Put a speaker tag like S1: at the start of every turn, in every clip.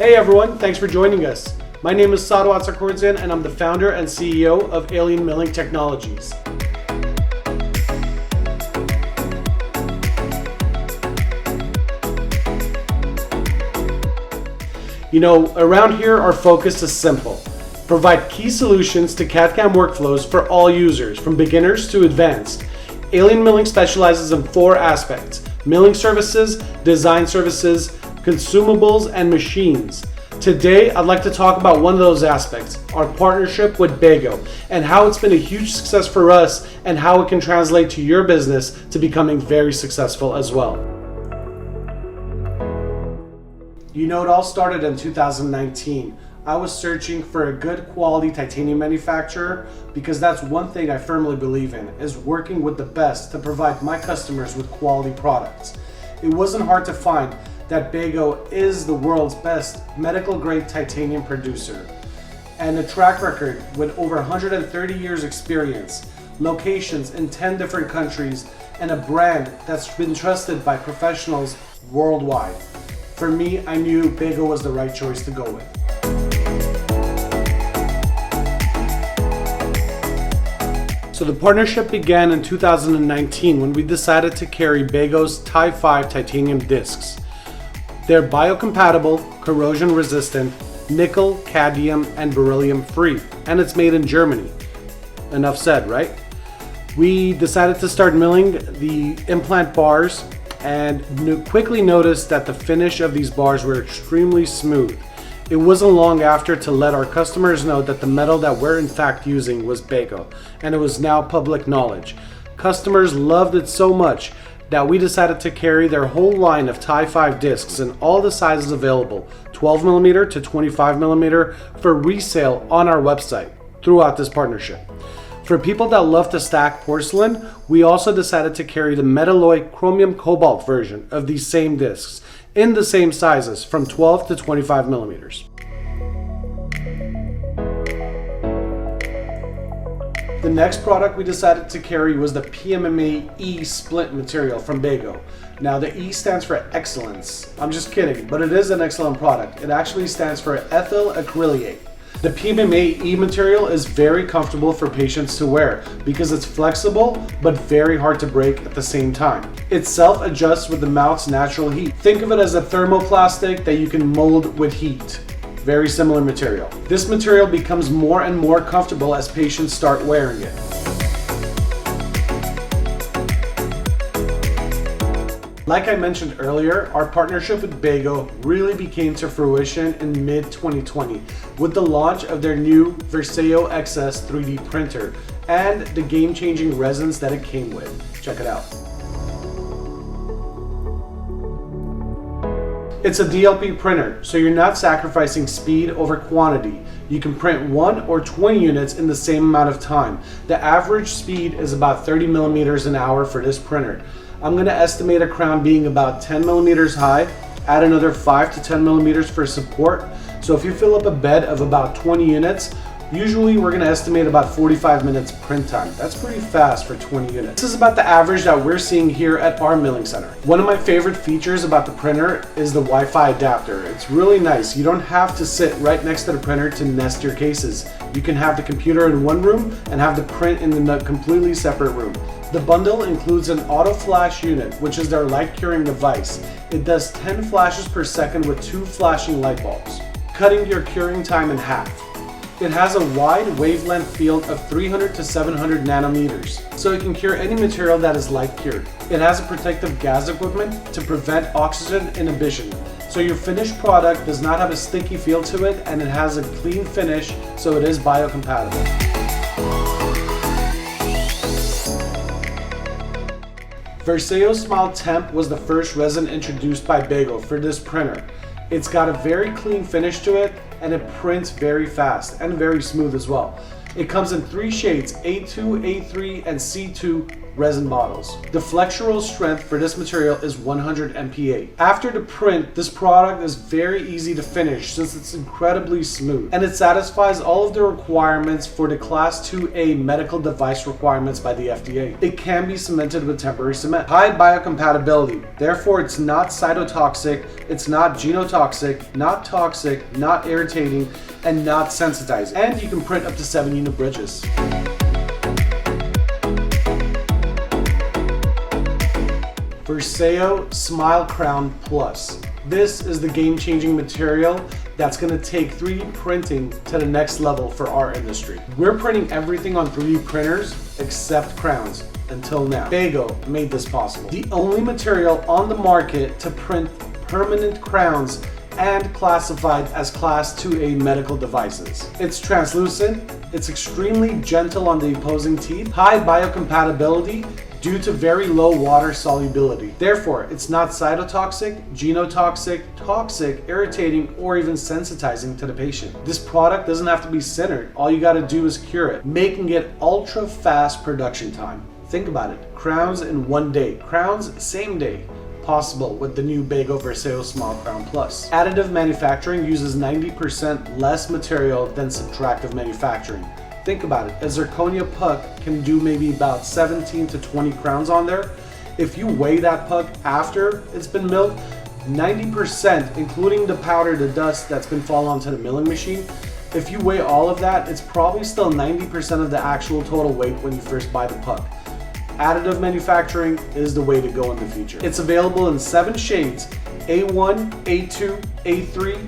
S1: Hey everyone, thanks for joining us. My name is Sadwat Sarkordzian and I'm the founder and CEO of Alien Milling Technologies. You know, around here our focus is simple. Provide key solutions to CAD/CAM workflows for all users, from beginners to advanced. Alien Milling specializes in 4 aspects: milling services, design services, consumables, and machines. Today, I'd like to talk about one of those aspects, our partnership with Bego, and how it's been a huge success for us and how it can translate to your business to becoming very successful as well. You know, it all started in 2019. I was searching for a good quality titanium manufacturer because that's one thing I firmly believe in, is working with the best to provide my customers with quality products. It wasn't hard to find that Bego is the world's best medical grade titanium producer, and a track record with over 130 years experience, locations in 10 different countries, and a brand that's been trusted by professionals worldwide. For me, I knew Bego was the right choice to go with. So the partnership began in 2019 when we decided to carry Bego's Type 5 titanium discs. They're biocompatible, corrosion resistant, nickel, cadmium, and beryllium free, and it's made in Germany. Enough said, right? We decided to start milling the implant bars and quickly noticed that the finish of these bars were extremely smooth. It wasn't long after to let our customers know that the metal that we're in fact using was Bego, and it was now public knowledge. Customers loved it so much that we decided to carry their whole line of Type 5 discs in all the sizes available, 12mm to 25mm, for resale on our website throughout this partnership. For people that love to stack porcelain, we also decided to carry the metalloy chromium cobalt version of these same discs in the same sizes, from 12 to 25mm. The next product we decided to carry was the PMAE splint material from Bego. Now the E stands for excellence. I'm just kidding, but it is an excellent product. It actually stands for ethyl acrylate. The PMAE material is very comfortable for patients to wear because it's flexible but very hard to break at the same time. It self-adjusts with the mouth's natural heat. Think of it as a thermoplastic that you can mold with heat. Very similar material. This material becomes more and more comfortable as patients start wearing it. Like I mentioned earlier, our partnership with Bego really became to fruition in mid-2020 with the launch of their new Versaillo XS 3D printer and the game-changing resins that it came with. Check it out. It's a DLP printer, so you're not sacrificing speed over quantity. You can print 1 or 20 units in the same amount of time. The average speed is about 30mm an hour for this printer. I'm going to estimate a crown being about 10mm high, add another 5 to 10mm for support. So if you fill up a bed of about 20 units, usually we're going to estimate about 45 minutes print time. That's pretty fast for 20 units. This is about the average that we're seeing here at our milling center. One of my favorite features about the printer is the Wi-Fi adapter. It's really nice. You don't have to sit right next to the printer to nest your cases. You can have the computer in one room and have the print in a completely separate room. The bundle includes an auto flash unit, which is their light curing device. It does 10 flashes per second with 2 flashing light bulbs, cutting your curing time in half. It has a wide wavelength field of 300 to 700 nanometers, so it can cure any material that is light cured. It has a protective gas equipment to prevent oxygen inhibition, so your finished product does not have a sticky feel to it, and it has a clean finish, so it is biocompatible. Versaillo Smile Temp was the first resin introduced by Bego for this printer. It's got a very clean finish to it, and it prints very fast and very smooth as well. It comes in 3 shades, A2, A3, and C2 resin bottles. The flexural strength for this material is 100 MPa. After the print, this product is very easy to finish since it's incredibly smooth, and it satisfies all of the requirements for the Class 2A medical device requirements by the FDA. It can be cemented with temporary cement. High biocompatibility, therefore it's not cytotoxic, it's not genotoxic, not toxic, not irritating, and not sensitizing. And you can print up to 7 unit bridges. Versaillo Smile Crown Plus. This is the game-changing material that's going to take 3D printing to the next level for our industry. We're printing everything on 3D printers except crowns until now. Bego made this possible. The only material on the market to print permanent crowns and classified as Class 2A medical devices. It's translucent, it's extremely gentle on the opposing teeth, high biocompatibility due to very low water solubility. Therefore, it's not cytotoxic, genotoxic, toxic, irritating, or even sensitizing to the patient. This product doesn't have to be centered. All you gotta do is cure it, making it ultra fast production time. Think about it, crowns in 1 day, crowns same day. Possible with the new Bego Versaillo Smile Crown Plus. Additive manufacturing uses 90% less material than subtractive manufacturing. Think about it, a zirconia puck can do maybe about 17 to 20 crowns on there. If you weigh that puck after it's been milled, 90%, including the powder, the dust that's been falling onto the milling machine, if you weigh all of that, it's probably still 90% of the actual total weight when you first buy the puck. Additive manufacturing is the way to go in the future. It's available in 7 shades, A1, A2, A3,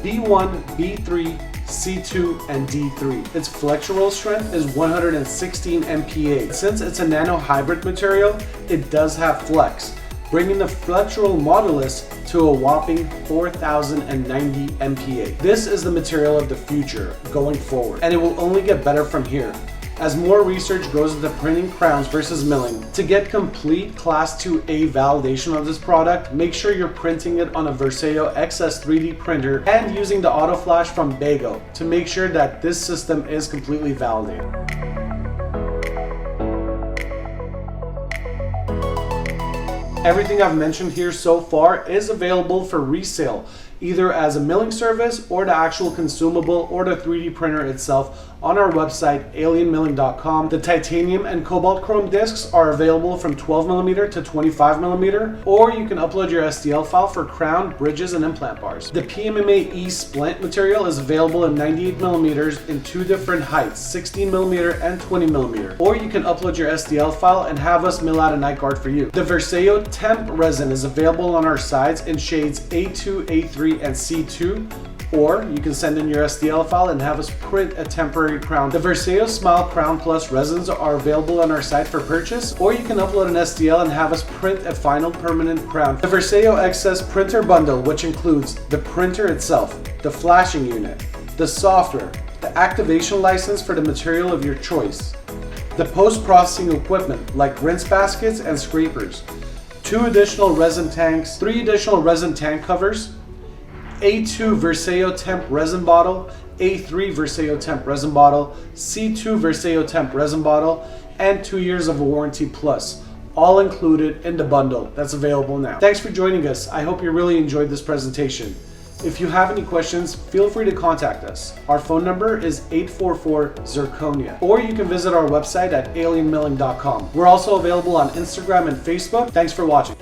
S1: B1, B3, C2, and D3. Its flexural strength is 116 MPa. Since it's a nano hybrid material, it does have flex, bringing the flexural modulus to a whopping 4090 MPa. This is the material of the future going forward, and it will only get better from here. As more research goes into printing crowns versus milling, to get complete Class 2A validation of this product, make sure you're printing it on a Versaillo XS 3D printer and using the auto flash from Bego to make sure that this system is completely validated. Everything I've mentioned here so far is available for resale, either as a milling service or the actual consumable or the 3D printer itself on our website, alienmilling.com. The titanium and cobalt chrome discs are available from 12mm to 25mm, or you can upload your STL file for crown, bridges, and implant bars. The PMAE splint material is available in 98mm in 2 different heights, 16mm and 20mm, or you can upload your STL file and have us mill out a night guard for you. The Versaillo Temp resin is available on our sites in shades A2, A3, and C2, or you can send in your STL file and have us print a temporary crown. The Versaillo Smile Crown Plus resins are available on our site for purchase, or you can upload an STL and have us print a final permanent crown. The Versaillo XS printer bundle, which includes the printer itself, the flashing unit, the software, the activation license for the material of your choice, the post-processing equipment like rinse baskets and scrapers, 2 additional resin tanks, 3 additional resin tank covers, A2 Versaillo Temp resin bottle, A3 Versaillo Temp resin bottle, C2 Versaillo Temp resin bottle, and 2 years of warranty plus, all included in the bundle that's available now. Thanks for joining us. I hope you really enjoyed this presentation. If you have any questions, feel free to contact us. Our phone number is 844-ZIRCONIA, or you can visit our website at alienmilling.com. We're also available on Instagram and Facebook. Thanks for watching.